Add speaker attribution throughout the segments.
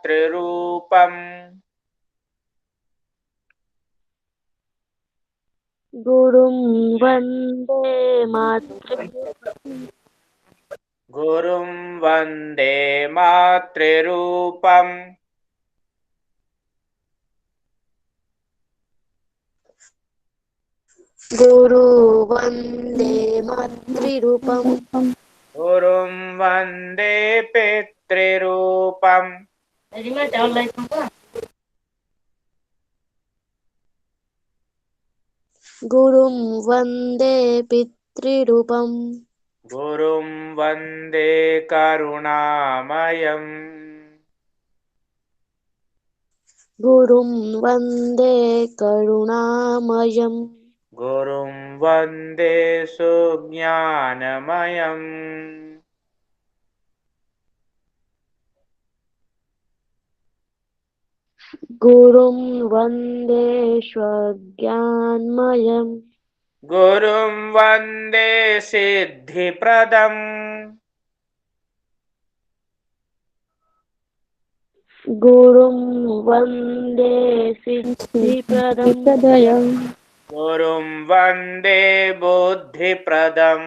Speaker 1: मातृरूपम्
Speaker 2: गुरुं वन्दे मातृ
Speaker 1: गुरुं वन्दे मातृरूपम्
Speaker 2: गुरु वन्दे मातृरूपम्
Speaker 1: गुरुं वन्दे पितृरूपम्
Speaker 2: गुरुं वन्दे पितृरूपम्
Speaker 1: गुरुं वन्दे करुणामयम्
Speaker 2: गुरुं वन्दे करुणामयम्
Speaker 1: गुरुं वन्दे सुज्ञानमयम्
Speaker 2: गुरुं वन्देष्वज्ञानमयम्
Speaker 1: गुरुं वन्दे सिद्धिप्रदम्
Speaker 2: गुरुं वन्दे सिद्धिप्रदम्
Speaker 1: गुरुं वन्दे बुद्धिप्रदम्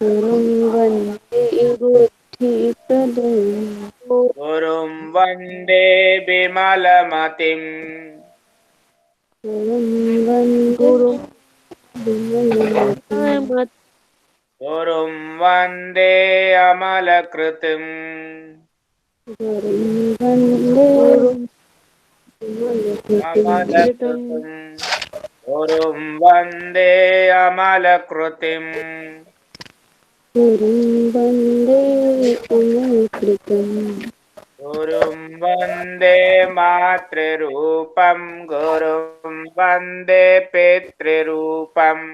Speaker 2: गुरुं वन्दे बुद्धिप्रदम्
Speaker 1: गुरुं वन्दे विमलमतिम्
Speaker 2: गुरुं वन्दे विमलमतिम्
Speaker 1: गुरुं वन्दे अमलकृतिम्
Speaker 2: गुरुं वन्दे विमलकृतिम्
Speaker 1: अमलकृतिम् गुरुं वन्दे अमलकृतिम्
Speaker 2: गुरुं वन्दे विमलकृतिम्
Speaker 1: गुरुं वन्दे मातृरूपं गुरुं वन्दे पितृरूपम्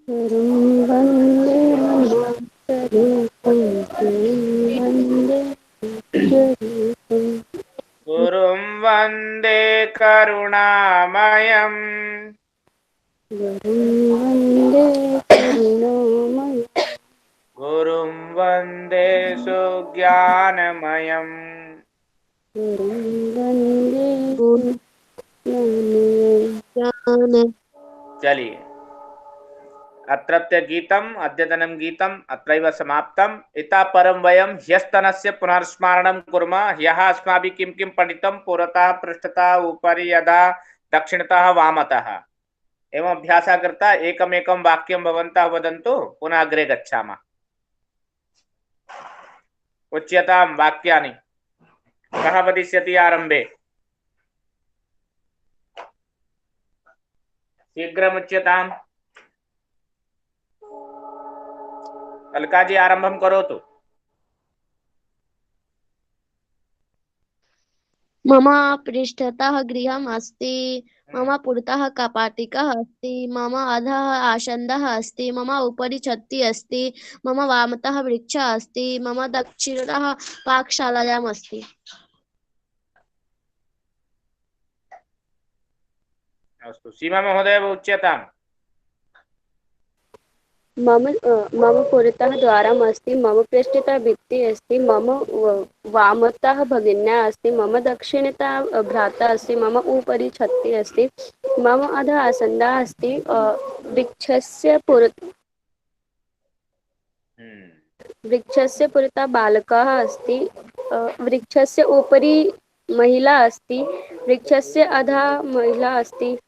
Speaker 2: गुरुं वन्दे मातररूपं गुरुं वन्दे विश्वरूपम्
Speaker 1: गुरुं वन्दे करुणामयम्
Speaker 2: गुरुं वन्दे करुणामयम्
Speaker 1: गुरुं वन्दे सुज्ञानमयम्
Speaker 2: गुरुं वन्दे ज्ञानमयम्।
Speaker 1: चलिए, अत्रत्य गीतम् अद्यतनं गीतम् अत्रैव समाप्तम्। इतः परं वयं ह्यस्तनस्य पुनर्स्मरणं कुर्मः। ह्यः अस्माभिः किं किं पठितं पुरतः पृष्ठतः उपरि अधः दक्षिणतः वामतः एवम् अभ्यासः कृता। एकमेकं वाक्यं भवन्तः वदन्तु, पुनः अग्रे गच्छामः। उच्यतां वाक्यानि। कः वदिष्यति आरम्भे? शीघ्रमुच्यताम्। अलकाजी आरम्भं करोतु।
Speaker 2: मम पृष्ठतः गृहम् अस्ति। मम पुरतः कपाटिकः अस्ति। मम अधः आसन्दः अस्ति। मम उपरि छत्ती अस्ति। मम वामतः वृक्षः अस्ति। मम दक्षिणतः पाकशालायाम् अस्ति।
Speaker 1: अस्तु, सीमा महोदय उच्यताम्।
Speaker 2: मम पुरतः द्वारम् अस्ति। मम पृष्ठतः भित्तिः अस्ति। मम वामतः भगिन्या अस्ति। मम दक्षिणतः भ्राता अस्ति। मम उपरि छत्ती अस्ति। मम अधः आसन्दः अस्ति। वृक्षस्य पुरतः बालकः अस्ति। वृक्षस्य उपरि महिला अस्ति। वृक्षस्य अधः महिला अस्ति।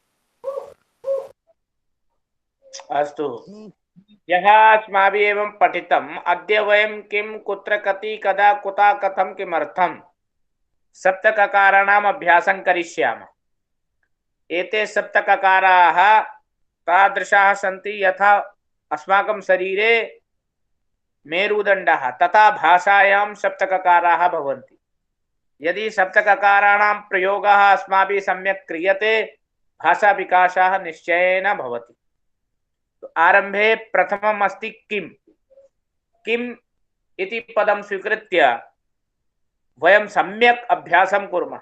Speaker 1: अस्तु, यः अस्माभिः एवं पठितम्, अद्य वयं किं कुत्र कति कदा कुतः कथं किमर्थं सप्तककाराणाम् अभ्यासं करिष्यामः। एते सप्तककाराः तादृशाः सन्ति यथा अस्माकं शरीरे मेरुदण्डः तथा भाषायां सप्तककाराः भवन्ति। यदि सप्तककाराणां प्रयोगः अस्माभिः सम्यक् क्रियते, भाषाविकासः निश्चयेन भवति। तो आरंभे प्रथमम् अस्ति किम्। किम् इति पदं स्वीकृत्य वयं सम्यक् अभ्यासं कुर्मः।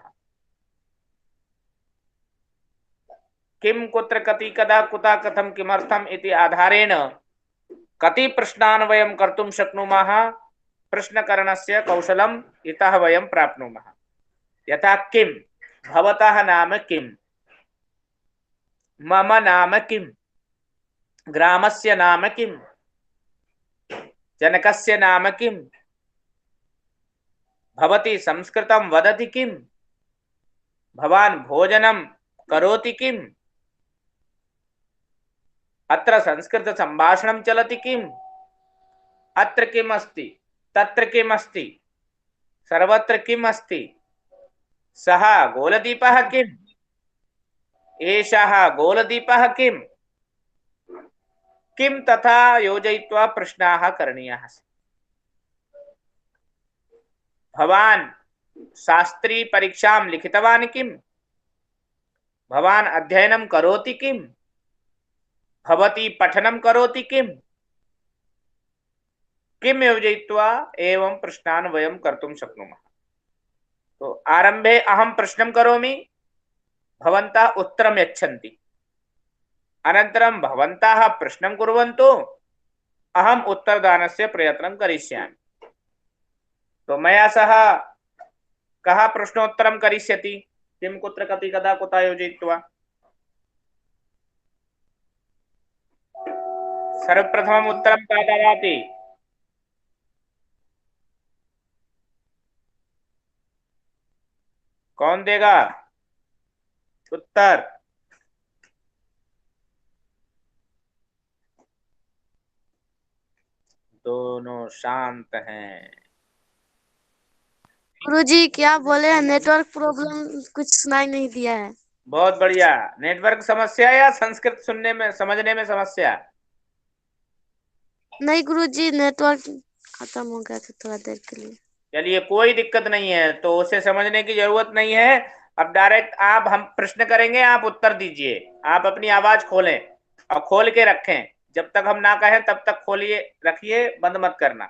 Speaker 1: किं कुत्र कति कदा कुतः कथं किमर्थम् इति आधारेण कति प्रश्नान् वयं कर्तुं शक्नुमः। प्रश्नकरणस्य कौशलम् इतः वयं प्राप्नुमः। यथा किं, भवतः नाम किं, मम नाम किं, ग्रामस्य नाम किं, जनकस्य नाम किं, भवती संस्कृतं वदति किं, भवान् भोजनं करोति किम्, अत्र संस्कृत संभाषणं चलति किम्, अत्र किम् अस्ति, तत्र किम् अस्ति, सर्वत्र किम् अस्ति, सः गोलदीपः किम्, एषः गोलदीपः किम्, किं तथा योजयित्वा प्रश्नाः करणीयाः। भवान् शास्त्री परीक्षां लिखितवान् किम्, भवान् अध्ययनं करोति किम्, भवती पठनं करोति किम्, किं योजयित्वा एवं प्रश्नान् वयं कर्तुं शक्नुमः। तो आरम्भे अहं प्रश्नं करोमि, भवन्तः उत्तरं यच्छन्ति, अनन्तरं भवन्तः प्रश्नं कुर्वन्तु, अहम् उत्तरदानस्य प्रयत्नं करिष्यामि। तो मया सह कः प्रश्नोत्तरं करिष्यति, किं, कुत्र, कति, कदा, कुतः योजयित्वा? सर्वप्रथमम् उत्तरं कः ददाति? कौन देगा उत्तर? दोनों शांत हैं।
Speaker 2: गुरुजी क्या बोले, नेटवर्क प्रॉब्लम, कुछ सुनाई नहीं दिया है।
Speaker 1: बहुत बढ़िया। नेटवर्क समस्या या संस्कृत सुनने में समझने में समस्या?
Speaker 2: नहीं गुरुजी, नेटवर्क खत्म हो गया था थोड़ा देर के लिए।
Speaker 1: चलिए, कोई दिक्कत नहीं है, तो उसे समझने की जरूरत नहीं है। अब डायरेक्ट आप, हम प्रश्न करेंगे, आप उत्तर दीजिए। आप अपनी आवाज खोलें और खोल के रखें, जब तक हम ना कहें तब तक खोलिए रखिए, बंद मत करना,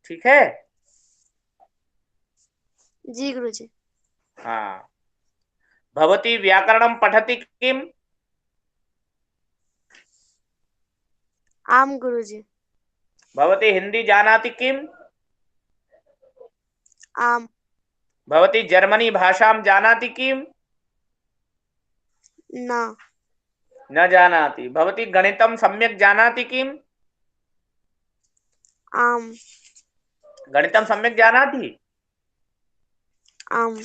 Speaker 1: ठीक है?
Speaker 2: जी गुरुजी।
Speaker 1: हाँ। भवती व्याकरणं पठति किम?
Speaker 2: आम गुरुजी।
Speaker 1: भवती हिंदी जानाति किम?
Speaker 2: आम।
Speaker 1: भवती जर्मनी भाषां जानाति किम?
Speaker 2: न।
Speaker 1: न जानाति। भवती गणितं सम्यक् जानाति किम?
Speaker 2: आम।
Speaker 1: गणितं सम्यक् जानाति?
Speaker 2: आम।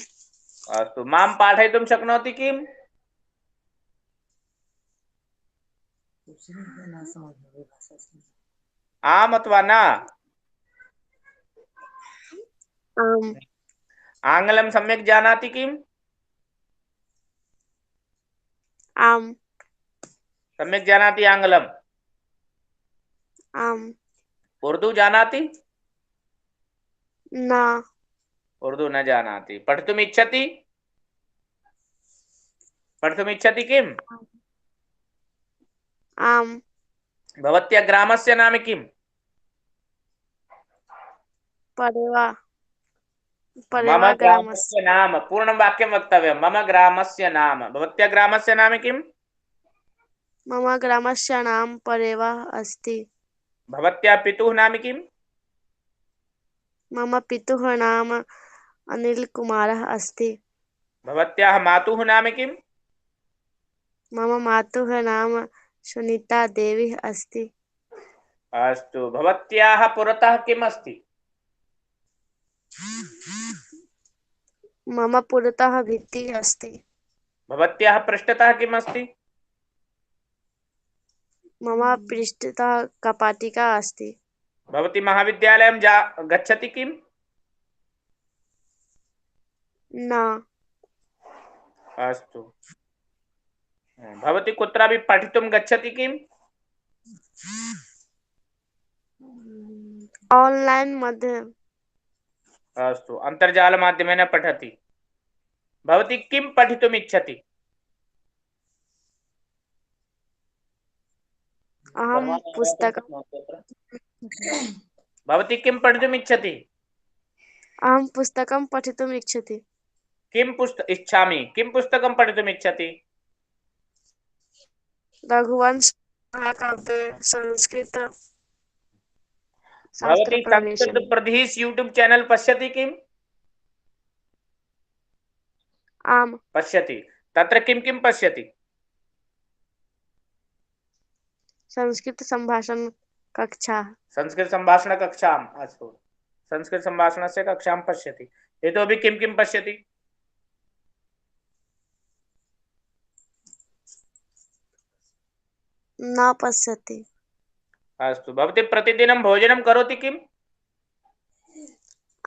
Speaker 1: अस्तु। मां पाठयितुं शक्नोति किम? आम अथवा न?
Speaker 2: आम।
Speaker 1: आंग्लं सम्यक् जानाति किम?
Speaker 2: आम।
Speaker 1: सम्यक् जानाति आंग्लम्?
Speaker 2: आम।
Speaker 1: उर्दू जानाति?
Speaker 2: न।
Speaker 1: उर्दू न जानाति। पठितुम् इच्छति? पठितुम् इच्छति किम?
Speaker 2: आम।
Speaker 1: भवत्याः ग्रामस्य नाम किम?
Speaker 2: परेवा।
Speaker 1: मम
Speaker 2: परेवा ग्रामस्य।
Speaker 1: ग्रामस्य नाम, पूर्णं वाक्यं वक्तव्यं। मम ग्रामस्य नाम। भवत्याः ग्रामस्य नाम किम?
Speaker 2: मम ग्रामस्य नाम परेवा अस्ति।
Speaker 1: भवत्याः पितुः नाम किम?
Speaker 2: मम पितुः नाम अनिल कुमारः अस्ति।
Speaker 1: भवत्याः मातुः नाम किम?
Speaker 2: मम मातुः नाम सुनीता देवी अस्ति।
Speaker 1: अस्तु। भवत्याः पुरतः किम् अस्ति?
Speaker 2: मम पुरतः भित्तिः अस्ति।
Speaker 1: भवत्याः पृष्ठतः किम् अस्ति?
Speaker 2: मम पृष्ठतः कपाटिका अस्ति।
Speaker 1: भवती महाविद्यालयं गच्छति किम?
Speaker 2: न।
Speaker 1: अस्तु। भवती कुत्रापि पठितुं गच्छति किम?
Speaker 2: ऑनलाइन मध्ये।
Speaker 1: अस्तु। अन्तर्जालमाध्यमेन पठति। भवती किं पठितुम् इच्छति?
Speaker 2: अहं पुस्तकं
Speaker 1: भवती किं पठितुम् इच्छति?
Speaker 2: अहं पुस्तकं पठितुम् इच्छति।
Speaker 1: किं इच्छामि? किं पुस्तकं पठितुम् इच्छति?
Speaker 2: रघुवंश महाकाव्य संस्कृत।
Speaker 1: भवती
Speaker 2: शास्त्रप्रवेशम्।
Speaker 1: संस्कृतप्रधिस् यूट्यूब चैनल पश्यति किम्?
Speaker 2: आम्।
Speaker 1: पश्यति। तत्र किं किं पश्यति?
Speaker 2: संस्कृत सम्भाषण कक्षा।
Speaker 1: संस्कृत सम्भाषण कक्षाम्। अस्तु, संस्कृत सम्भाषणस्य कक्षां पश्यति। इतोपि किं किं पश्यति?
Speaker 2: न पश्यति।
Speaker 1: अस्तु, भवती प्रतिदिनं भोजनं करोति किम्?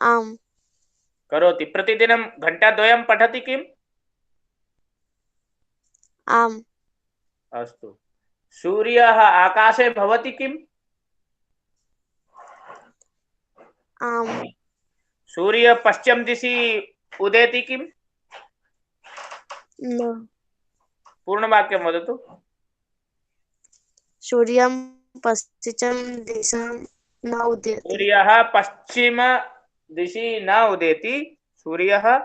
Speaker 2: आम्।
Speaker 1: करोति। प्रतिदिनं घण्टाद्वयं पठति किम्?
Speaker 2: आम्।
Speaker 1: अस्तु। सूर्यः आकाशे भवति किम्?
Speaker 2: आम्।
Speaker 1: सूर्य पश्चिम दिशि उदेति किम्?
Speaker 2: न।
Speaker 1: पूर्णवाक्यं वदतु।
Speaker 2: सूर्यं पश्चिम दिशां न उदेति।
Speaker 1: सूर्यः पश्चिम दिशि न उदेति, सूर्यः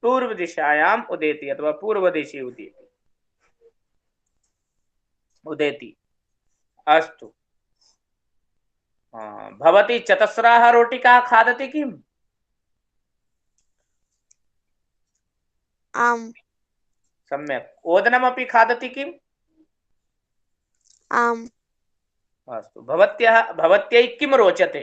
Speaker 1: पूर्व दिशायाम् उदेति अथवा पूर्व दिशि उदेति। अस्तु। भवती चतस्राः रोटिकाः खादति किम्?
Speaker 2: आम्।
Speaker 1: सम्यक्। ओदनमपि खादति किम्?
Speaker 2: आम्।
Speaker 1: अस्तु। भवत्यै किं रोचते?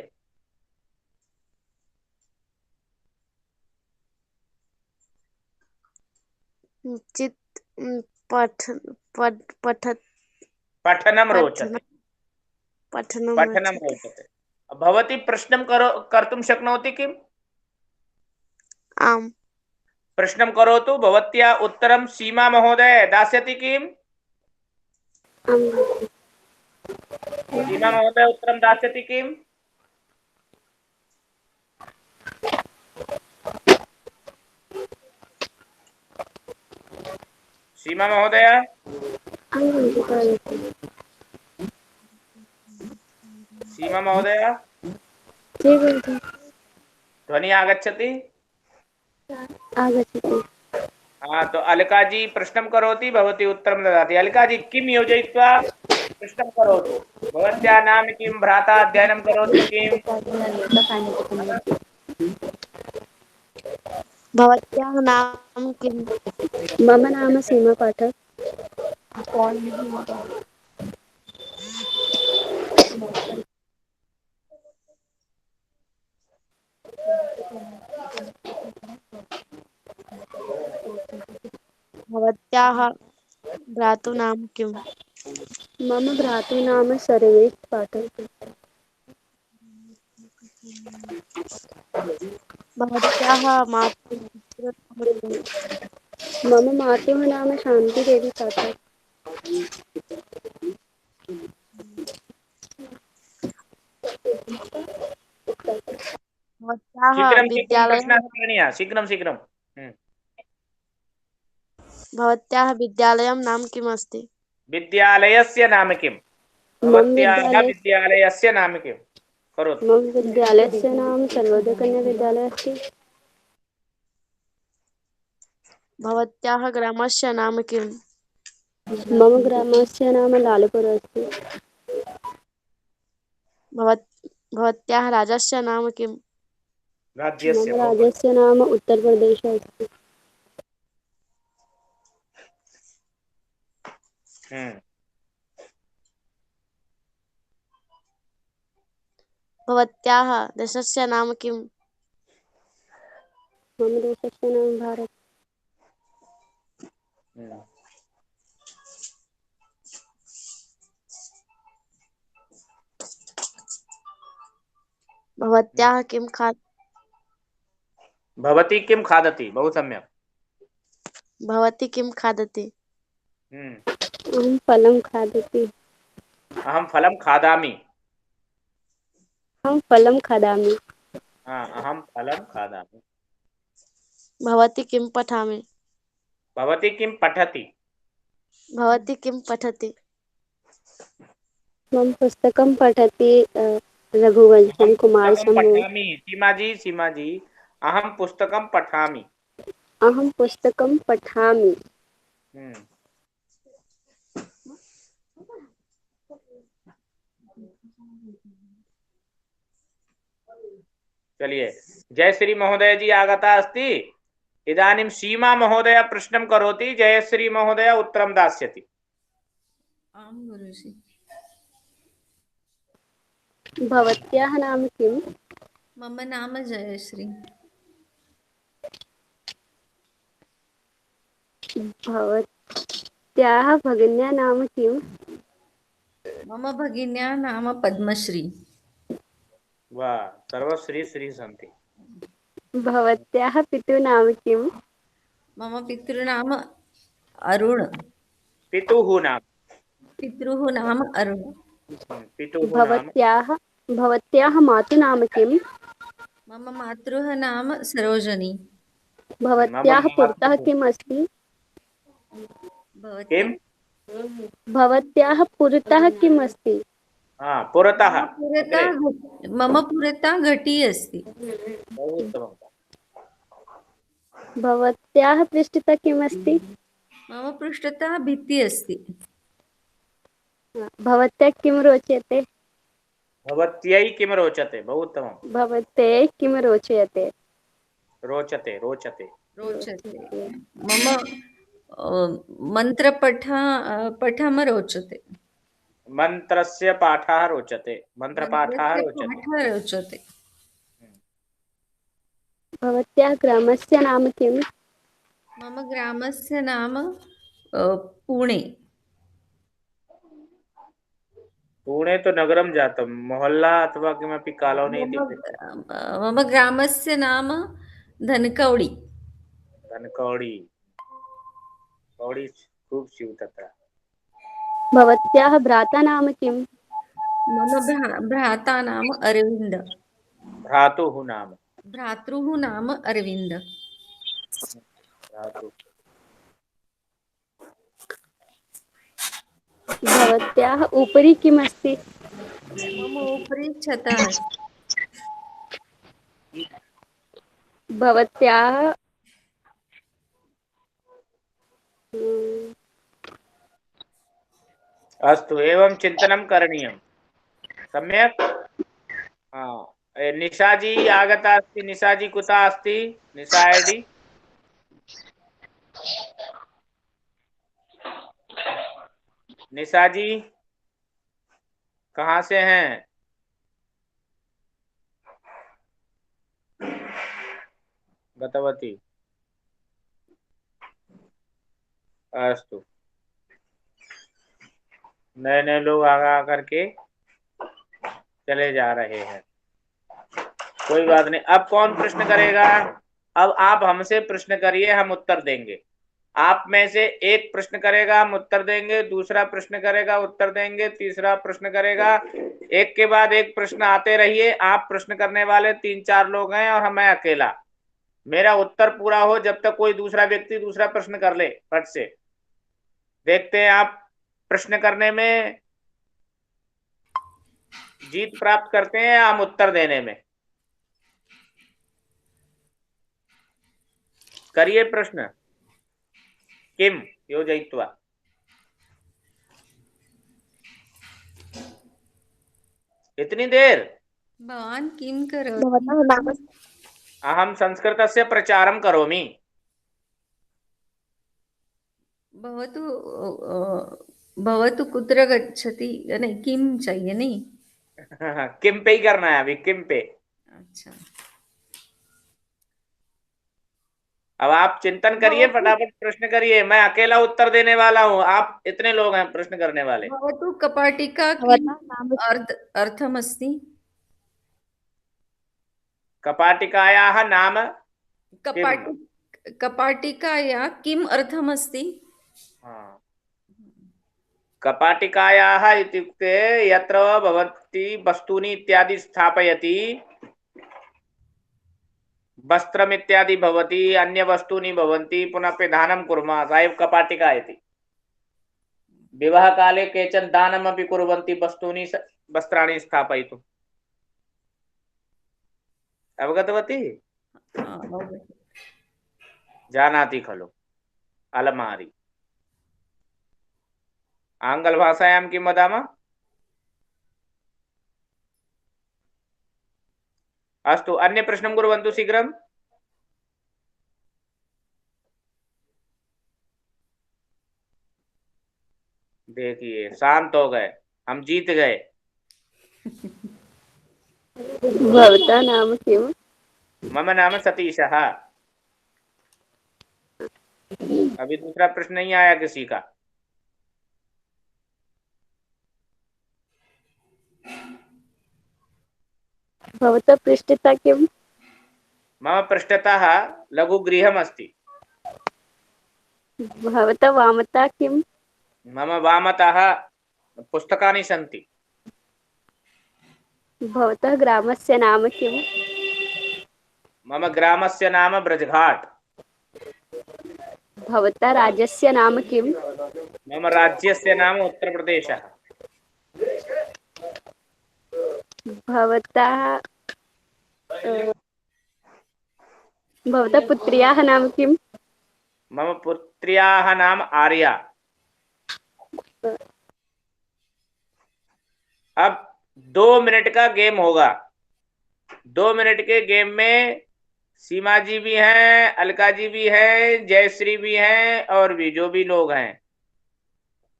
Speaker 1: पठनं रोचते। पठनं रोचते। भवती प्रश्नं कर्तुं शक्नोति किम्?
Speaker 2: आम्।
Speaker 1: प्रश्नं करोतु। भवत्या उत्तरं सीमा महोदय दास्यति किम्? सीमा महोदय उत्तरं दास्यति किम्? सीमा महोदय, सीमा महोदय, ध्वनि आगच्छति?
Speaker 2: आगच्छति।
Speaker 1: तो अलका जी प्रश्नं करोति, भवती उत्तरं ददाति। अलका जी, किं योजयित्वा प्रश्नं करोतु। भवत्याः नाम किं? भ्राता अध्ययनं करोति किम्?
Speaker 2: भवत्याः नाम किम्?
Speaker 3: मम नाम सीमा पाठक।
Speaker 2: भवत्याः भ्रातुः नाम किम्?
Speaker 3: मम भ्रातुः नाम सर्वेश पाठक।
Speaker 2: भवत्याः मातुः नाम किम्?
Speaker 3: मम मातुः नाम शांति देवी पाठक।
Speaker 2: भवत्याः
Speaker 1: शीघ्रं शीघ्रं
Speaker 2: विद्यालयः
Speaker 1: प्रश्नाः करणीयाः। शीघ्रं शीघ्रं।
Speaker 2: भवत्याः विद्यालयं नाम किम् अस्ति?
Speaker 1: विद्यालयस्य नाम किम्? भवत्याः विद्यालयस्य नाम किम्? करोतु।
Speaker 3: मम विद्यालयस्य नाम सर्वोदय कन्या विद्यालयः अस्ति।
Speaker 2: भवत्याः ग्रामस्य नाम किम्?
Speaker 3: मम ग्रामस्य नाम लालपुर अस्ति।
Speaker 2: भवत्याः राज्यस्य नाम किम्?
Speaker 1: राज्यस्य।
Speaker 3: मम राज्यस्य नाम उत्तर प्रदेशः अस्ति।
Speaker 2: भवत्याः देशस्य नाम किम्?
Speaker 3: मम देशस्य नाम भारत।
Speaker 2: भवत्याः किं
Speaker 1: भवती किं खादति? बहु सम्यक्।
Speaker 2: भवती किं खादति?
Speaker 3: अहं फलं खादति।
Speaker 1: अहं फलं खादामि।
Speaker 3: अहं फलं खादामि।
Speaker 1: अहं फलं खादामि।
Speaker 2: भवती किं पठामि?
Speaker 1: भवती किं पठति?
Speaker 2: भवती किं पठति?
Speaker 3: मम पुस्तकं पठति रघुवंशं कुमार सम्भवम्।
Speaker 1: सीमा जी, अहं पुस्तकं पठामि।
Speaker 3: अहं पुस्तकं पठामि।
Speaker 1: चलिए, जयश्री महोदय जी आगता अस्ति। इदानीं सीमा महोदय प्रश्नं करोति, जयश्री महोदय उत्तरं दास्यति।
Speaker 4: आं गुरुजी।
Speaker 3: भवत्याः नाम किम्?
Speaker 4: मम नाम जयश्री।
Speaker 3: भवत्याः भगिन्याः नाम किम्?
Speaker 4: मम भगिन्याः नाम पद्मश्री।
Speaker 1: वाह, सर्वश्री श्री सन्ति।
Speaker 3: भवत्याः पितुः नाम किम्?
Speaker 4: मम पितृनाम अरुण।
Speaker 1: पितुः नाम।
Speaker 4: पितृः नाम अरुण।
Speaker 1: पितुः नाम।
Speaker 3: भवत्याः मातुः नाम किम्?
Speaker 4: मम मातृः नाम सरोजनी।
Speaker 1: मम
Speaker 3: भवत्याः पुरतः
Speaker 1: मातुः
Speaker 3: किम् अस्ति?
Speaker 4: भवत्या
Speaker 1: किम्?
Speaker 3: भवत्याः पुरतः किम् अस्ति?
Speaker 1: पुरतः।
Speaker 4: मम पुरतः घटी अस्ति।
Speaker 1: बहु उत्तमम्।
Speaker 3: भवत्याः पृष्ठतः किम् अस्ति?
Speaker 4: मम पृष्ठतः भित्तिः अस्ति।
Speaker 3: भवत्याः किं रोचते?
Speaker 1: भवत्यै किं रोचते? बहु उत्तमम्।
Speaker 3: भवते किं रोचते?
Speaker 1: रोचते रोचते।
Speaker 4: रोचते। मम पठम रोचते।
Speaker 1: मन्त्रस्य पाठः रोचते। मन्त्रपाठः
Speaker 4: मन्त्रस्य
Speaker 1: रोचते।
Speaker 4: पाठः रोचते।
Speaker 3: भवत्याः ग्रामस्य नाम किम्?
Speaker 4: मम ग्रामस्य नाम पुणे।
Speaker 1: पुणे तो नगरं जातं, मोहल्ला अथवा किमपि कालोनी इति पृच्छति।
Speaker 4: मम ग्रामस्य नाम धनकौडी।
Speaker 1: धनकौडी। कौडी खूब स्युः तत्र।
Speaker 3: भवत्याः भ्राता नाम किम्?
Speaker 4: मम भ्राता नाम अरविन्द।
Speaker 1: भ्रातुः नाम।
Speaker 4: भ्रातृः नाम अरविन्द।
Speaker 1: भ्रातुः।
Speaker 3: भवत्याः उपरि किम् अस्ति?
Speaker 4: मम उपरि छतः अस्ति।
Speaker 3: भवत्याः
Speaker 1: अस्तु, एवं चिन्तनं करणीयं। सम्यक्। निशाजी आगता अस्ति। निशाजी कुतः अस्ति? निशा आईडी। निशाजी कहाँ से हैं? गतवती। अस्तु, नए नए लोग आगा करके चले जा रहे हैं। कोई बात नहीं। अब कौन प्रश्न करेगा? अब आप हमसे प्रश्न करिए, हम उत्तर देंगे। आप में से एक प्रश्न करेगा, हम उत्तर देंगे। दूसरा प्रश्न करेगा, उत्तर देंगे। तीसरा प्रश्न करेगा। एक के बाद एक प्रश्न आते रहिए। आप प्रश्न करने वाले 3-4 लोग हैं और मैं अकेला। मेरा उत्तर पूरा हो जब तक कोई दूसरा व्यक्ति दूसरा प्रश्न कर ले फट से। देखते हैं आप प्रश्न करने में जीत प्राप्त करते हैं या हम उत्तर देने में। करिए प्रश्न। किम योजयित्वा। इतनी देर?
Speaker 4: भवान् किं करोति?
Speaker 1: अहं संस्कृतस्य प्रचारं करोमि।
Speaker 4: भवतु कुत्र गच्छति? नहीं, किं चाहिए नहीं?
Speaker 1: किम पे ही करना है अभी, किम पे।
Speaker 4: अच्छा,
Speaker 1: अब आप चिंतन करिए, फटाफट प्रश्न करिए। मैं अकेला उत्तर देने वाला हूँ, आप इतने लोग हैं प्रश्न करने वाले।
Speaker 4: भवतु कपाटिका किम् अर्थमस्ति?
Speaker 1: कपाटिकायाः नाम
Speaker 4: कपाटिकाया किम् अर्थमस्ति?
Speaker 1: कपाटिकायाः इत्युक्ते यत्र भवती वस्तूनि इत्यादि स्थापयति, वस्त्रम् इत्यादि भवति, अन्य वस्तूनि भवन्ति, पुनः पिधानं कुर्मः, सा एव कपाटिका इति। विवाहकाले केचन दानमपि कुर्वन्ति वस्तूनि वस्त्राणि स्थापयितुम्। अवगतवती? जानाति खलु? अलमारी। आङ्ग्लभाषायां किं वदामः? अस्तु, अन्य प्रश्नं कुर्वन्तु शीघ्रं। देखिए शांत हो गए, हम जीत गए।
Speaker 3: भवता नाम किम्?
Speaker 1: मम नाम सतीशः। अभी दूसरा प्रश्न नहीं आया किसी का।
Speaker 3: भवतः पृष्ठतः किम्?
Speaker 1: मम पृष्ठतः लघुगृहमस्ति।
Speaker 3: भवतः वामतः किम्?
Speaker 1: मम वामतः पुस्तकानि सन्ति।
Speaker 3: भवतः ग्रामस्य नाम किम्?
Speaker 1: मम ग्रामस्य नाम ब्रजघाट।
Speaker 3: भवतः राज्यस्य नाम किम्?
Speaker 1: मम राज्यस्य नाम उत्तरप्रदेशः।
Speaker 3: भवतः भवतः पुत्र्याः नाम किम्?
Speaker 1: मम पुत्र्याः नाम आर्या। अब 2 मिनट का गेम होगा। 2 मिनट के गेम में सीमा जी भी हैं, अलका जी भी हैं, जयश्री भी हैं और भी जो भी लोग हैं।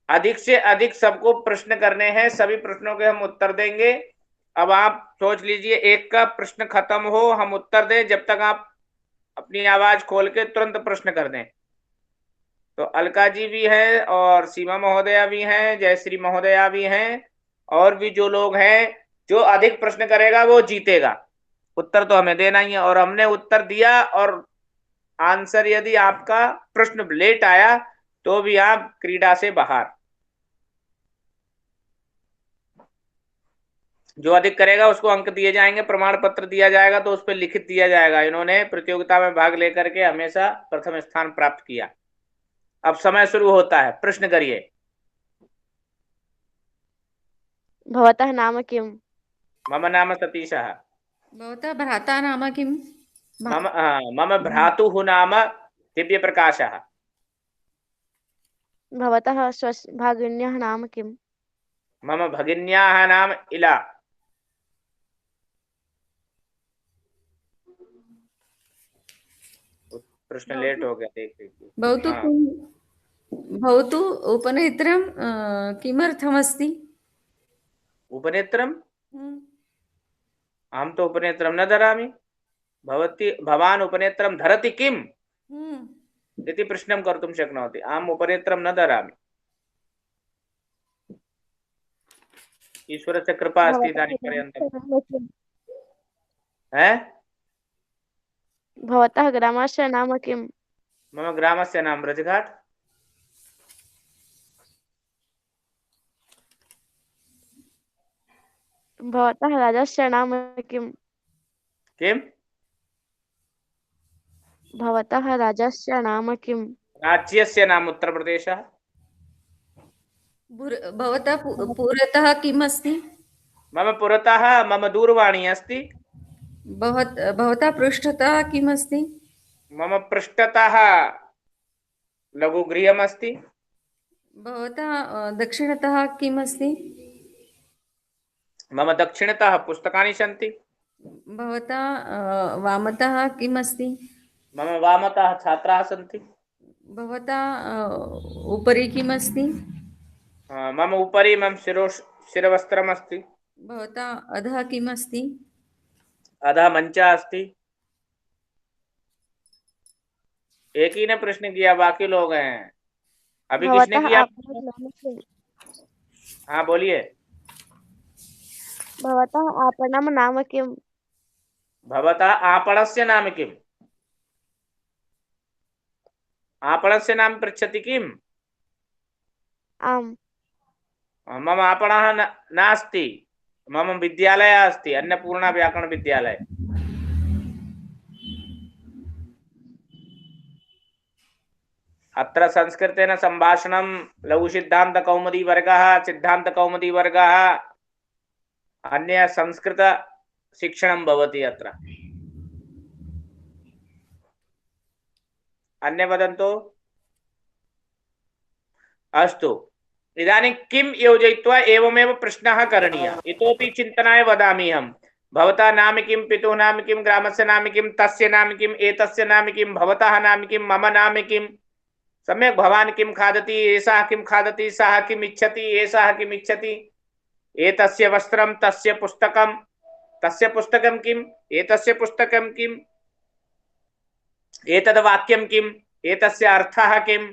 Speaker 1: अधिक से अधिक सबको प्रश्न करने हैं, सभी प्रश्नों के हम उत्तर देंगे। अब आप सोच लीजिए, एक का प्रश्न खत्म हो हम उत्तर दें, जब तक आप अपनी आवाज खोल के तुरंत प्रश्न कर दें। तो अलका जी भी है और सीमा महोदया भी हैं, जयश्री महोदया भी हैं और भी जो लोग हैं। जो अधिक प्रश्न करेगा वो जीतेगा। उत्तर तो हमें देना ही है, और हमने उत्तर दिया और आंसर यदि आपका प्रश्न लेट आया तो भी आप क्रीड़ा से बाहर। जो अधिक करेगा उसको अंक दिए जाएंगे, प्रमाण पत्र दिया जाएगा, तो उस पर लिखित दिया जाएगा इन्होंने प्रतियोगिता में भाग लेकर के हमेशा प्रथम स्थान प्राप्त किया। अब समय शुरू होता है, प्रश्न करिए।
Speaker 2: भवतः नाम किम्?
Speaker 1: मम नाम सतीशः।
Speaker 4: भवतः भ्राता नाम किम्?
Speaker 1: मम भ्रातुः नाम दिव्यप्रकाशः।
Speaker 2: भवतः भगिन्याः नाम किम्?
Speaker 1: मम भगिन्याः नाम इला। प्रश्न लेट हो गया, देख लीजिए।
Speaker 4: भवतु उपनेत्रं किमर्थमस्ति?
Speaker 1: उपनेत्रम्? अहं तो उपनेत्रं न धरामि। भवान् उपनेत्रं धरति किम् इति प्रश्नं कर्तुं शक्नोति। अहम् उपनेत्रं न धरामि। ईश्वरस्य कृपा अस्ति इदानीं पर्यन्तं।
Speaker 2: भवतः ग्रामस्य नाम किम्?
Speaker 1: मम ग्रामस्य नाम ब्रजघाट।
Speaker 2: भवतः राज्यस्य नाम किम्?
Speaker 1: किम्?
Speaker 2: भवतः राज्यस्य नाम किम्?
Speaker 1: राज्यस्य नाम उत्तरप्रदेशः।
Speaker 4: भवतः पुरतः किम् अस्ति?
Speaker 1: मम पुरतः मम दूरवाणी अस्ति।
Speaker 4: भवतः पृष्ठतः किम् अस्ति?
Speaker 1: मम पृष्ठतः लघुगृहमस्ति।
Speaker 4: भवतः दक्षिणतः किम् अस्ति?
Speaker 1: मम दक्षिणतः पुस्तकानि सन्ति।
Speaker 4: भवतः वामतः किम् अस्ति?
Speaker 1: मम वामतः छात्राः सन्ति।
Speaker 4: भवतः उपरि किम् अस्ति?
Speaker 1: मम उपरि मम शिरवस्त्रमस्ति।
Speaker 4: भवतः अधः किम् अस्ति?
Speaker 1: अधः मञ्चः अस्ति। एक ही ने प्रश्न किया, बाकी लोग हैं। अभी किसने किया? हाँ बोलिए।
Speaker 2: भवतः आपणं नाम किम्?
Speaker 1: भवतः आपणस्य नाम किम्? आपणस्य नाम पृच्छति किम्?
Speaker 2: आम्।
Speaker 1: मम आपणः नास्ति, मम विद्यालयः अस्ति, अन्नपूर्णा व्याकरण विद्यालय। अत्र संस्कृतेन सम्भाषणं लघुसिद्धान्तकौमुदीवर्गः, सिद्धान्तकौमुदीवर्गः, अन्य संस्कृतशिक्षणं भवति अत्र। अन्य वदन्तु। अस्तु, इदानीं किं योजयित्वा एवमेव प्रश्नः करणीयः। इतोपि चिन्तनाय वदामि अहम्। भवता नाम किं, पितुः नाम किं, ग्रामस्य नाम किं, तस्य नाम किं, एतस्य नाम किं, भवतः नाम किं, मम नाम किं। सम्यक्। भवान् किं खादति, एषः किं खादति, सः किम् इच्छति, एषः किम् इच्छति। एतस्य वस्त्रं, तस्य पुस्तकं, तस्य पुस्तकं किम्, एतस्य पुस्तकं किम्, एतद् वाक्यं किम्, एतस्य अर्थः किम्,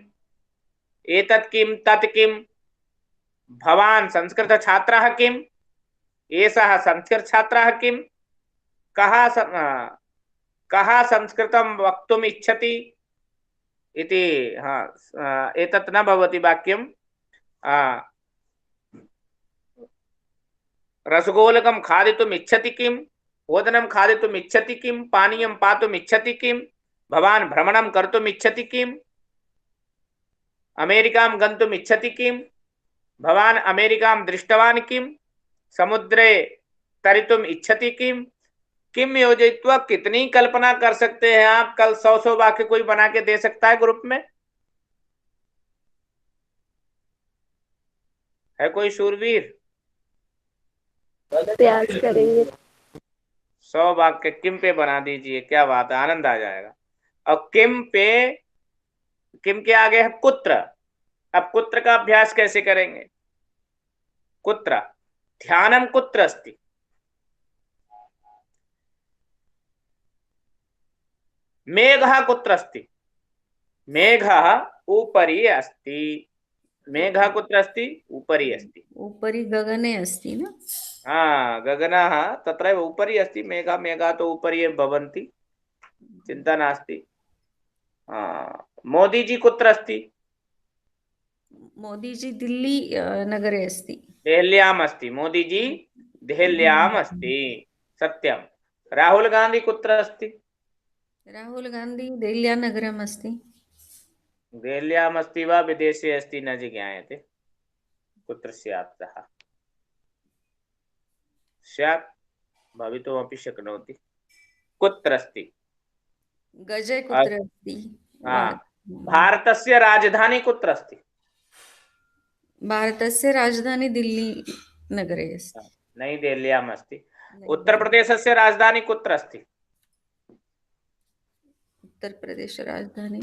Speaker 1: एतत् किं, तत् किम्। भवान् संस्कृत छात्रः किम्, एषः संस्कृत छात्रः किम्, कः संस्कृतं वक्तुम् इच्छति इति। एतत् न भवति वाक्यं। रसगोलकं खादितुम् इच्छति किम्, ओदनं खादितुम् इच्छति किम्, पानीयं पातुम् इच्छति किम्, भवान् भ्रमणं कर्तुम् इच्छति किम्, अमेरिकां गन्तुम् इच्छति किम्, भवान् अमेरिकां दृष्टवान् किम्, समुद्रे तरितुम् इच्छति किम्। किम योजयित्वा कितनी कल्पना कर सकते हैं आप। कल 100 वाक्य कोई बना के दे सकता है ग्रुप में? है कोई शूरवीर?
Speaker 3: प्रयास करेंगे।
Speaker 1: 100 वाक्य किम पे बना दीजिए, क्या बात है, आनंद आ जाएगा। और किम पे, किम के आगे है कुत्र। अब कुत्र का अभ्यास कैसे करेंगे? कुत्र ध्यानम कुत्र अस्ति। मेघः कुत्र अस्ति। मेघः उपरि अस्ति। मेघः कुत्र अस्ति? उपरि अस्ति।
Speaker 4: उपरि गगने अस्ति न?
Speaker 1: गगनः तत्रैव उपरि अस्ति। मेघः मेघः तो उपरि एव भवन्ति, चिन्ता नास्ति। मोदी जी कुत्र अस्ति?
Speaker 4: मोदी जी दिल्ली नगरे अस्ति।
Speaker 1: देहल्याम् अस्ति। मोदी जी देहल्याम् अस्ति, सत्यं। राहुल गांधी कुत्र अस्ति?
Speaker 4: राहुल गांधी देहल्या नगरम् अस्ति।
Speaker 1: देहल्याम् अस्ति वा विदेशे अस्ति न ज्ञायते। कुत्र स्यात् सः? स्यात्, भवितुमपि शक्नोति। कुत्र अस्ति?
Speaker 4: गजे कुत्र अस्ति?
Speaker 1: भारतस्य राजधानी कुत्र अस्ति?
Speaker 4: भारतस्य राजधानी दिल्ली नगरे अस्ति।
Speaker 1: नई देहल्याम् अस्ति। उत्तर प्रदेशस्य राजधानी कुत्र अस्ति?
Speaker 4: उत्तर प्रदेश राजधानी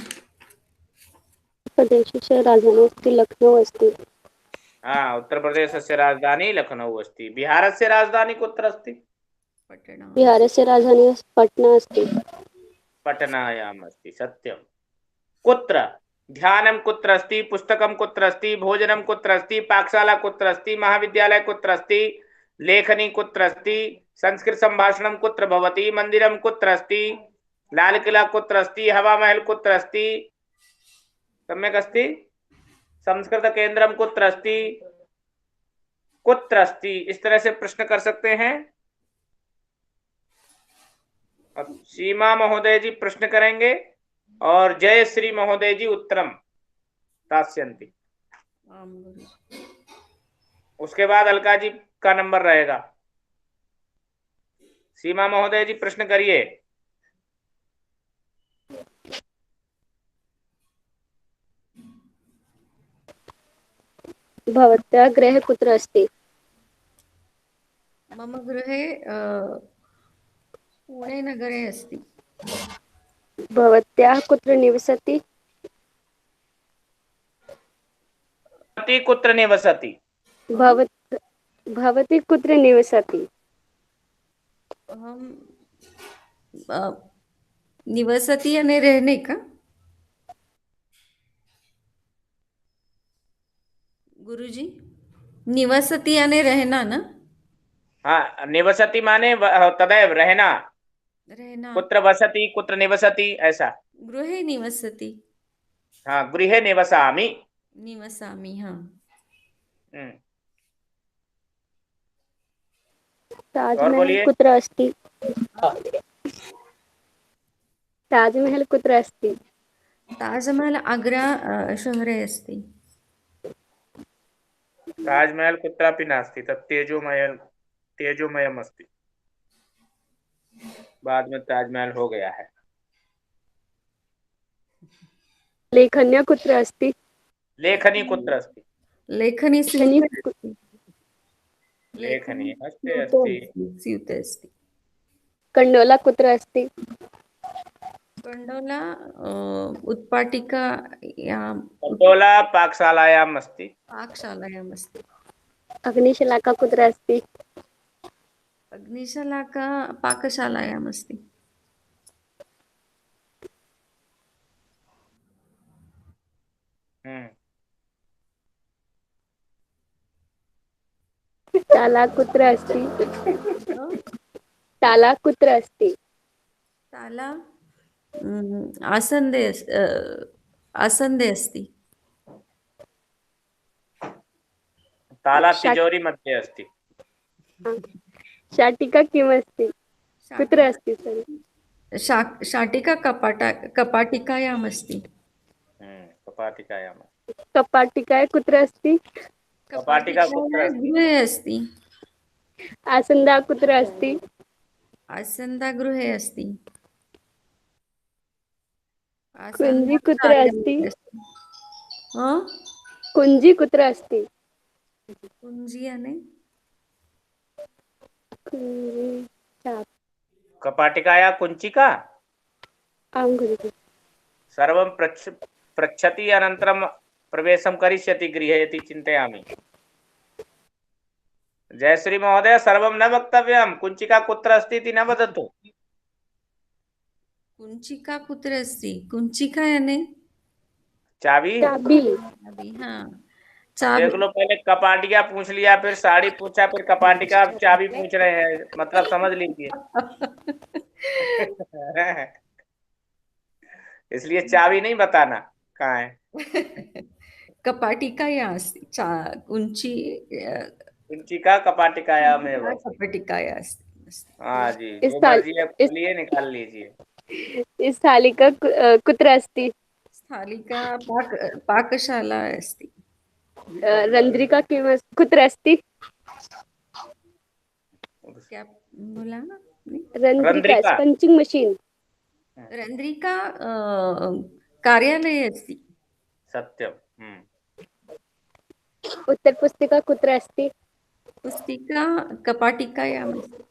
Speaker 3: प्रदेशस्य राजधानी अस्ति लखनौ अस्ति।
Speaker 1: उत्तर प्रदेशस्य राजधानी लखनऊ अस्ति। बिहारस्य राजधानी कुत्र अस्ति?
Speaker 4: पटना।
Speaker 3: बिहारस्य राजधानी पटना अस्ति।
Speaker 1: पटनायाम् अस्ति, सत्यं। कुत्र ध्यानं कुत्र अस्ति? पुस्तकं कुत्र अस्ति? भोजनं कुत्र अस्ति? पाकशाला कुत्र अस्ति? महाविद्यालय कुत्र अस्ति? लेखनी कुत्र अस्ति? संस्कृत संभाषणं कुत्र भवति? मंदिरं कुत्र अस्ति? लाल किला कुत्र अस्ति? हवा महल कुत्र अस्ति? सम्यक् अस्ति। संस्कृत केंद्रम कुत्र अस्ति? कुत्र अस्ति? इस तरह से प्रश्न कर सकते हैं। अब सीमा महोदय जी प्रश्न करेंगे और जय श्री महोदय जी उत्तरम दास्यन्ति। उसके बाद अलका जी का नंबर रहेगा। सीमा महोदय जी प्रश्न करिए।
Speaker 3: भवत्याः गृहे कुत्र अस्ति?
Speaker 4: मम गृहे पुणे नगरे अस्ति।
Speaker 3: भवत्याः कुत्र निवसति?
Speaker 1: कुत्र निवसति?
Speaker 3: भवती कुत्र निवसति?
Speaker 4: हम निवसति यानी रहने का। गुरुजी, निवसति यानी रहना ना?
Speaker 1: हाँ, निवसति माने तदैव रहना।
Speaker 4: रहना।
Speaker 1: कुत्र वसति, कुत्र निवसति, ऐसा।
Speaker 4: गृहे निवसति।
Speaker 1: हाँ, गृहे निवसामि।
Speaker 4: निवसामि, हाँ।
Speaker 3: ताजमहल कुत्र अस्ति? ताजमहल कुत्र अस्ति?
Speaker 4: ताजमहल आग्रा शहरे अस्ति।
Speaker 1: ताजमहल कुत्रापि नास्ति, तत् तेजोमयम् अस्ति। बाद में ताजमहल हो गया है।
Speaker 3: लेखन्या कुत्र अस्ति?
Speaker 1: लेखनी कुत्र अस्ति?
Speaker 4: लेखनी
Speaker 1: लेखनी हस्ते अस्ति।
Speaker 4: स्यूते अस्ति।
Speaker 3: कंडोला कुत्र अस्ति?
Speaker 4: कंडोला उत्पाटिका या
Speaker 1: कंडोला पाकशालायाम् अस्ति।
Speaker 4: पाकशालायाम् अस्ति।
Speaker 3: अग्निशलाका कुत्र अस्ति?
Speaker 4: अग्निशलाका पाकशालायाम् अस्ति।
Speaker 3: ताला कुत्र अस्ति?
Speaker 4: अ?
Speaker 3: ताला कुत्र अस्ति?
Speaker 4: ताला आसन्दे आसन्दे अस्ति।
Speaker 1: ताला तिजोरी मध्ये अस्ति।
Speaker 3: शाटिका किमस्ति? कुत्र अस्ति सर?
Speaker 4: शाटिका कपाटिकायाम् अस्ति।
Speaker 1: कपाटिकायाम्।
Speaker 3: कपाटिका कुत्र अस्ति?
Speaker 1: कपाटिका कुत्र अस्ति?
Speaker 4: गृहे अस्ति।
Speaker 3: आसन्दा कुत्र अस्ति?
Speaker 4: आसन्दा गृहे अस्ति।
Speaker 3: कुञ्जी कुत्र अस्ति?
Speaker 4: हाँ?
Speaker 3: कुञ्जी कुत्र अस्ति?
Speaker 4: कुञ्जी यानी
Speaker 3: कुञ्जी चाप।
Speaker 1: कपाटिकाया कुञ्चिका?
Speaker 3: आं गुरुजी।
Speaker 1: सर्वं पृच्छति अनन्तरं प्रवेशं करिष्यति गृहे इति चिन्तयामि। जयश्री महोदय, सर्वं न वक्तव्यं। कुञ्चिका कुत्र अस्ति इति न वदतु।
Speaker 4: कुञ्चिका कुत्र अस्ति? कुञ्चिका यानी
Speaker 1: चाबी?
Speaker 3: चाबी।
Speaker 4: हाँ,
Speaker 1: देख लो, पहले कपाटिका पूछ लिया, फिर साड़ी पूछा, फिर कपाटिका, अब चाबी पूछ रहे हैं। मतलब समझ लीजिए। इसलिए चाबी नहीं बताना कहाँ है।
Speaker 4: कपाटिकाया अस्ति। कुञ्ची
Speaker 1: कुञ्चिका कपाटिकायामेव।
Speaker 4: कपाटिकाया अस्ति।
Speaker 1: हाँ जी, जो मर्जी है खोलिए, निकाल लीजिए।
Speaker 3: इस स्थालिका कुत्र अस्ति?
Speaker 4: स्थालिका पाकशाला अस्ति।
Speaker 3: रंध्रिका कुत्र अस्ति?
Speaker 4: क्या बोला ना?
Speaker 3: रंध्रिका पंचिंग मशीन।
Speaker 4: रंध्रिका कार्यालये अस्ति।
Speaker 1: सत्यम्।
Speaker 3: उत्तरपुस्तिका कुत्र अस्ति?
Speaker 4: पुस्तिका कपाटिकायाम् अस्ति।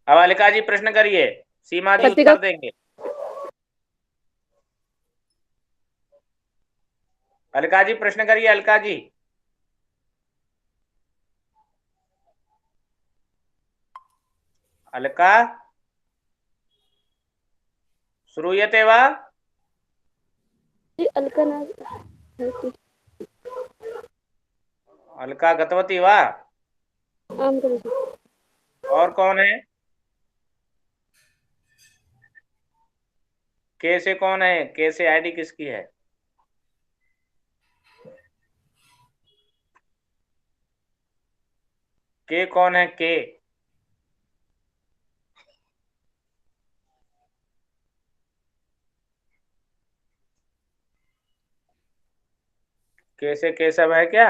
Speaker 1: अब अलका जी प्रश्न करिए, सीमा जी उत्तर देंगे। अलका जी प्रश्न करिए, अलका जी। अलका, श्रूयते वा?
Speaker 3: अलका न
Speaker 1: अलका गतवती वा?
Speaker 3: आं गुरुजी।
Speaker 1: और कौन है? के से कौन है? के से आईडी किसकी है? के कौन है? के कैसे केशव है क्या?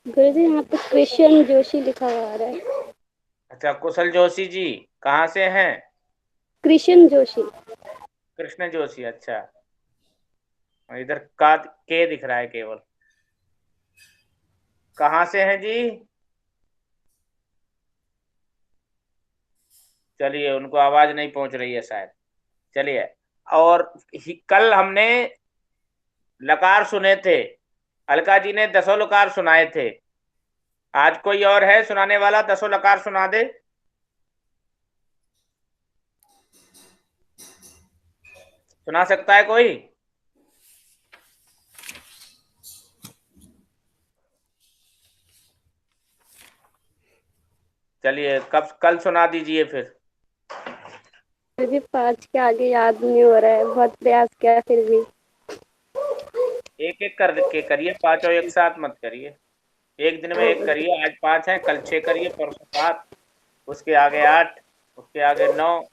Speaker 3: गुरुजी यहाँ पे कृष्ण जोशी लिखा हुआ आ रहा है।
Speaker 1: अच्छा, कुशल जोशी जी कहाँ से हैं?
Speaker 3: कृष्ण जोशी।
Speaker 1: कृष्ण जोशी, अच्छा। इधर का के दिख रहा है केवल। कहाँ से हैं जी? चलिए, उनको आवाज नहीं पहुंच रही है शायद। चलिए, और कल हमने लकार सुने थे। अलका जी ने 10 लकार सुनाए थे। आज कोई और है सुनाने वाला? 10 लकार सुना दे। सुना सकता है कोई? चलिए, कल सुना दीजिए फिर।
Speaker 3: मुझे 5 के आगे याद नहीं हो रहा है, बहुत प्रयास किया फिर भी।
Speaker 1: एक एक करके करिए, 5 एक साथ मत करिए। एक दिन में एक करिए। आज 5 है, कल 6 करिए, परसों 7, उसके आगे 8, उसके आगे 9।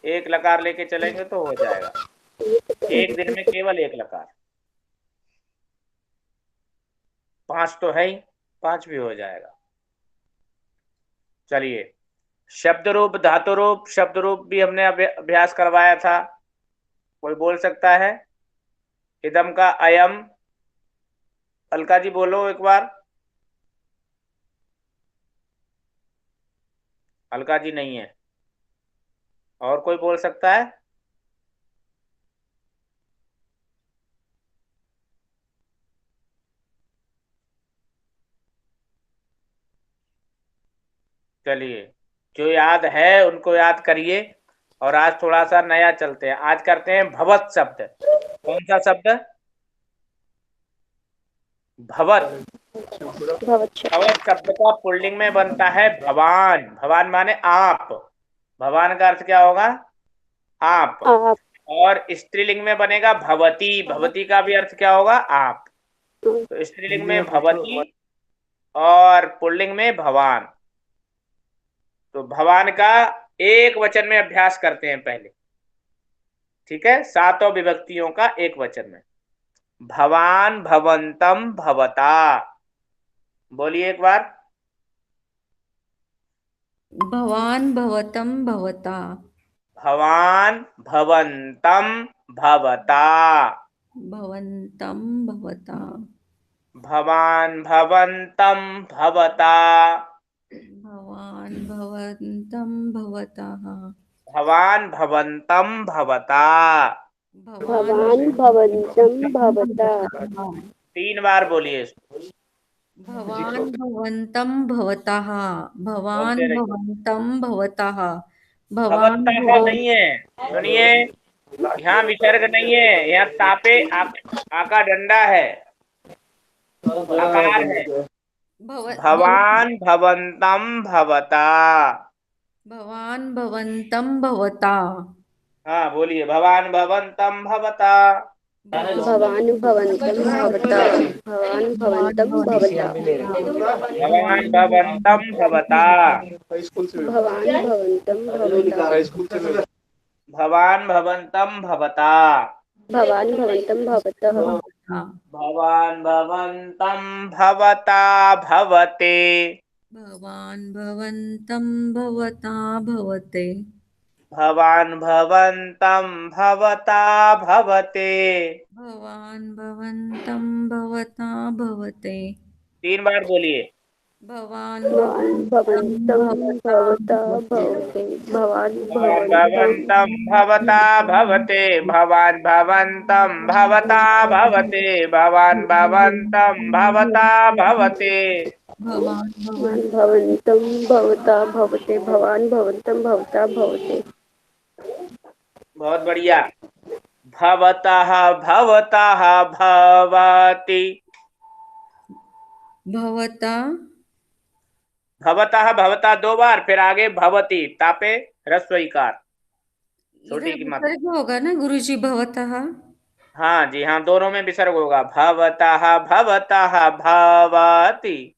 Speaker 1: एक लकार लेके चलेंगे तो हो जाएगा। एक दिन में केवल एक लकार। 5 तो है ही, 5 भी हो जाएगा। चलिए, शब्द रूप, धातु रूप, शब्द रूप भी हमने अभ्यास करवाया था। कोई बोल सकता है? इदम का अयम। अलका जी बोलो एक बार। अलका जी नहीं है। और कोई बोल सकता है? चलिए, जो याद है उनको याद करिए। और आज थोड़ा सा नया चलते हैं, आज करते हैं भवत शब्द। कौन सा शब्द? भवत।
Speaker 3: भवच्छा।
Speaker 1: भवत शब्द का पुल्लिंग में बनता है भवान। भवान माने आप। भवान का अर्थ क्या होगा? आप।
Speaker 3: आप।
Speaker 1: और स्त्रीलिंग में बनेगा भवती। भवती का भी अर्थ क्या होगा? आप। तो स्त्रीलिंग में भवती और पुल्लिंग में भवान। तो भवान का एक वचन में अभ्यास करते हैं पहले। ठीक है, सातों विभक्तियों का एक वचन में। भवान भवंतम भवता। बोलिए एक बार।
Speaker 4: भवान भवतम भवता।
Speaker 1: भवान भवंतम भवता।
Speaker 4: भवंतम भवता।
Speaker 1: भवान भवंतम भवता।
Speaker 4: भवान भवंतम भवतः।
Speaker 1: भवान भवंतम भवता।
Speaker 4: भवान
Speaker 3: भवान भवन्तम् भवता।
Speaker 4: भवतः।
Speaker 1: 3 बार बोलिए इसको।
Speaker 4: भवान भवंतम भवतः। भवान
Speaker 1: बोलते रहिए।
Speaker 4: भवंतम भवतः। भवान
Speaker 1: भवत्ता
Speaker 4: भवन।
Speaker 1: नहीं है। सुनिए, यहाँ विसर्ग नहीं है, यहाँ तापे आका डंडा है, आकार है। भवान भवंतम भवता।
Speaker 4: भवान भवंतम भवता।
Speaker 1: हाँ बोलिए, भवान भवंतम भवता।
Speaker 3: भवान् भवन्तं भवता। भवान् भवन्तं भवता।
Speaker 1: भवान भवंतम भवता।
Speaker 3: भवान् भवन्तं भवता।
Speaker 1: भवान भवंतम भवता।
Speaker 3: भवान् भवन्तं भवतः।
Speaker 4: भवता।
Speaker 1: भवान भवंतम भवता भवते।
Speaker 4: भवान भवंतम भवता भवते।
Speaker 1: भवान भवंतम भवता भवते।
Speaker 4: भवान भवंतम भवता भवते।
Speaker 1: 3 बार बोलिए।
Speaker 4: भवान
Speaker 3: भवान्
Speaker 4: भवंतम
Speaker 3: भवन्तं
Speaker 4: भवता
Speaker 3: भवता
Speaker 4: भवते।
Speaker 3: भवते। भवान्
Speaker 1: भवान
Speaker 3: भवन्तं
Speaker 1: भवंतम भवता भवते। भवान भवंतम भवता भवते। भवान भवंतम भवता भवते।
Speaker 4: भवान भवन।
Speaker 3: भवन्तं भवता भवते। भवान् भवन्तं भवता भवते।
Speaker 1: बहुत बढ़िया। भवतः भवतः भवति।
Speaker 4: भवता।
Speaker 1: भवतः भवता 2 बार, फिर आगे भवति तापे ह्रस्व इकार छोटी
Speaker 4: इधर
Speaker 1: की मात्रा।
Speaker 4: विसर्ग होगा ना गुरुजी? भवतः।
Speaker 1: हाँ जी हाँ, दोनों में विसर्ग होगा। भवतः भवतः भवति।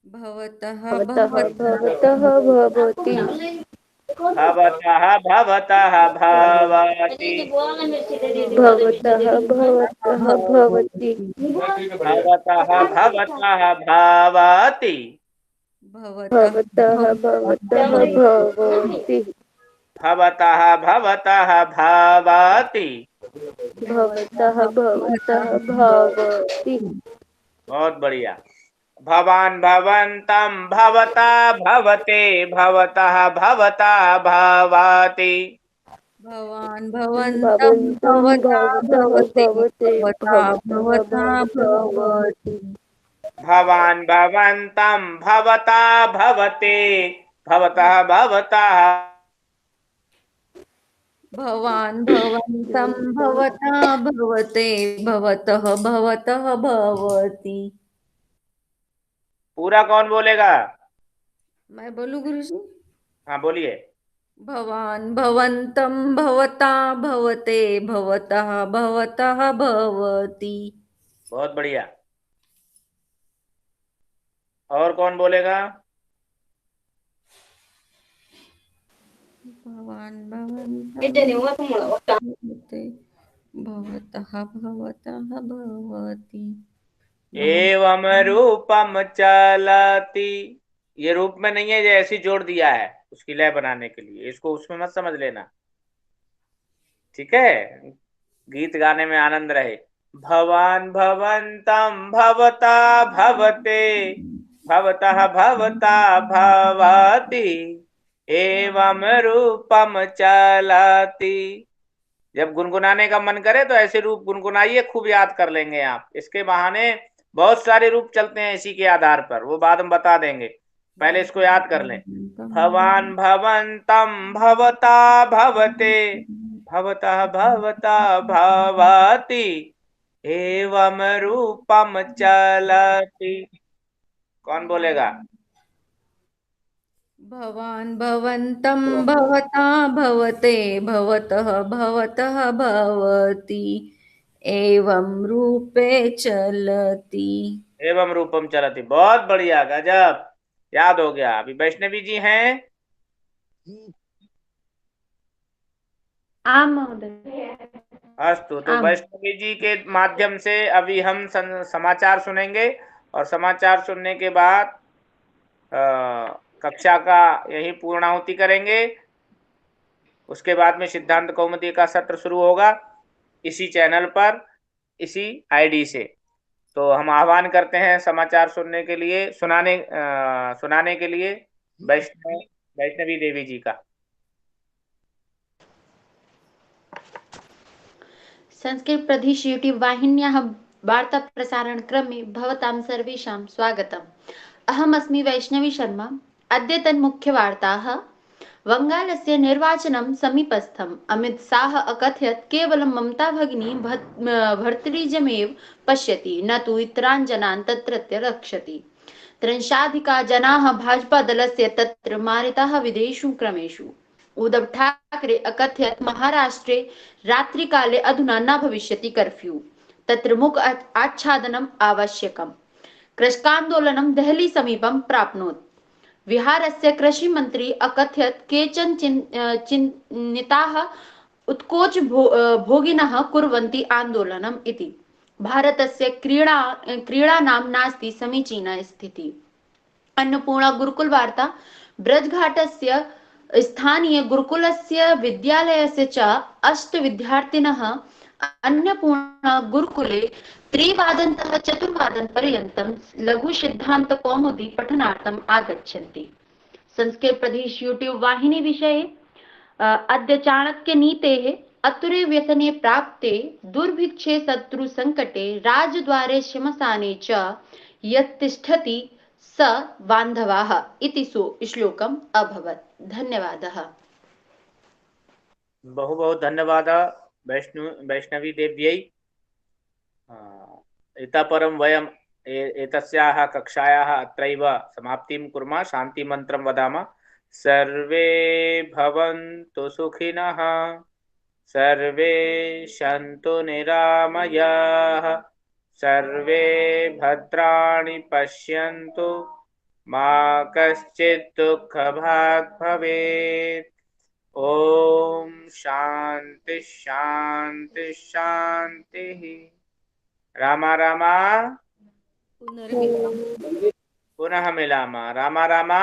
Speaker 4: भवतः
Speaker 3: भवतः
Speaker 4: भवता।
Speaker 3: भवतः भवति।
Speaker 1: भवतः भवतः भवति।
Speaker 3: भवतः भवतः भवति।
Speaker 1: भवतः भवतः भवति।
Speaker 4: भवतः
Speaker 3: भवतः भवतः भवति।
Speaker 1: भवतः भवतः भवति।
Speaker 3: भवतः भवतः भवति।
Speaker 1: बहुत बढ़िया। भवान भवंतम भवता भवते। भवतः भवता भवति।
Speaker 4: भवान भवंतम
Speaker 3: भवन्तं
Speaker 4: भवता
Speaker 3: भवतः
Speaker 4: भवते।
Speaker 3: भवते।
Speaker 4: भवता
Speaker 3: भवतः
Speaker 4: भवता
Speaker 3: भवतः
Speaker 4: भवति।
Speaker 3: भवति।
Speaker 1: भवान भवंतम भवता भवते। भवतः भवता।
Speaker 4: भवान भवंतम भवता भवते। भवतः भवतः भवति।
Speaker 1: पूरा कौन बोलेगा?
Speaker 4: मैं बोलूं गुरुजी?
Speaker 1: हाँ बोलिए।
Speaker 4: भवान भवंतम भवता भवते। भवतः भवतः भवति।
Speaker 1: बहुत बढ़िया। और कौन बोलेगा?
Speaker 4: भवान भवंतम भवते। भवतः भवतः भवति।
Speaker 1: एवं रूपम चलति। ये रूप में नहीं है, ये ऐसी जोड़ दिया है उसकी लय बनाने के लिए, इसको उसमें मत समझ लेना। ठीक है, गीत गाने में आनंद रहे। भवान भवंतम भवता भवते भवतः भवता भवति एवं रूपम चलति। जब गुनगुनाने का मन करे तो ऐसे रूप गुनगुनाइए, खूब याद कर लेंगे आप। इसके बहाने बहुत सारे रूप चलते हैं इसी के आधार पर, वो बाद में बता देंगे, पहले इसको याद कर लें। भवान भवंतम भवता भवते भवतः भवता भवति एवं रूपम चलति। कौन बोलेगा?
Speaker 4: भवान भवन्तं भवता भवते भवतः भवतः भवति एवं रूपे चलति।
Speaker 1: एवं रूपम चलति। बहुत बढ़िया, गजब, याद हो गया। अभी वैष्णवी जी हैं?
Speaker 3: आम महोदय।
Speaker 1: अस्तु, तो वैष्णवी जी के माध्यम से अभी हम समाचार सुनेंगे और समाचार सुनने के बाद कक्षा का यही पूर्णाहुति करेंगे। उसके बाद में सिद्धांत कौमुदी का सत्र शुरू होगा इसी चैनल पर, इसी आईडी से। तो हम आह्वान करते हैं समाचार सुनने के लिए, सुनाने के लिए वैष्णवी देवी जी का।
Speaker 5: संस्कृत प्रदेश यूट्यूब वाहिन्याः वार्ताप्रसारणक्रमे भवतां सर्वेषां स्वागतम्। अहमस्मि वैष्णवी शर्मा। अद्यतनमुख्यवार्ताः। वङ्गालस्य निर्वाचनं समीपस्थम्। अमित शाह अकथयत् केवलं ममता भगिनी भर्तृजमेव पश्यति, न तु इतरान् जनान् तत्रत्य रक्षति। त्रिंशाधिका जनाः भाजपादलस्य तत्र मारिताः विदेषु क्रमेषु। उद्धव ठाकरे अकथयत् महाराष्ट्रे रात्रिकाले अधुना न भविष्यति कर्फ्यू, तत्र मुख आच्छादनम् आवश्यकम्। कृषकान्दोलनं देहली समीपं प्राप्नोत्। बिहारस्य कृषिमन्त्री अकथयत् केचन चिन्तिताः उत्कोच भोगिनः कुर्वन्ति आन्दोलनम् इति। भारतस्य क्रीडानां नास्ति समीचीना स्थितिः। अन्नपूर्णा गुरुकुल वार्ता। ब्रजघाटस्य स्थानीय गुरुकुलस्य विद्यालयस्य च 8 विद्यार्थिनः अन्नपूर्णा गुरुकुले 3 चतुर्वादनपर्यन्तं लघुसिद्धान्तकौमुदी पठनार्थम् आगच्छन्ति। संस्कृत प्रदेश यूट्यूब वाहिनी विषये अद्य चाणक्यनीतेः अतुरे व्यसने प्राप्ते दुर्भिक्षे शत्रुसङ्कटे राजद्वारे श्मशाने च यत्तिष्ठति स बान्धवाः इति श्लोकम् अभवत्। धन्यवादः।
Speaker 1: बहु बहुत धन्यवाद वैष्णवी देव्यै। इतः परं वयम् एतस्याः कक्षायाः अत्रैव समाप्तिं कुर्मः। शान्तिमन्त्रं वदामः। सर्वे भवन्तु सुखिनः, सर्वे सन्तु निरामयाः, सर्वे भद्राणि पश्यन्तु, मा कश्चित् दुःखभाग् भवेत्। ओम शांति शांति शांति। रामा रामा
Speaker 4: पुनर्मिलामः।
Speaker 1: पुनः मिलामः। रामा रामा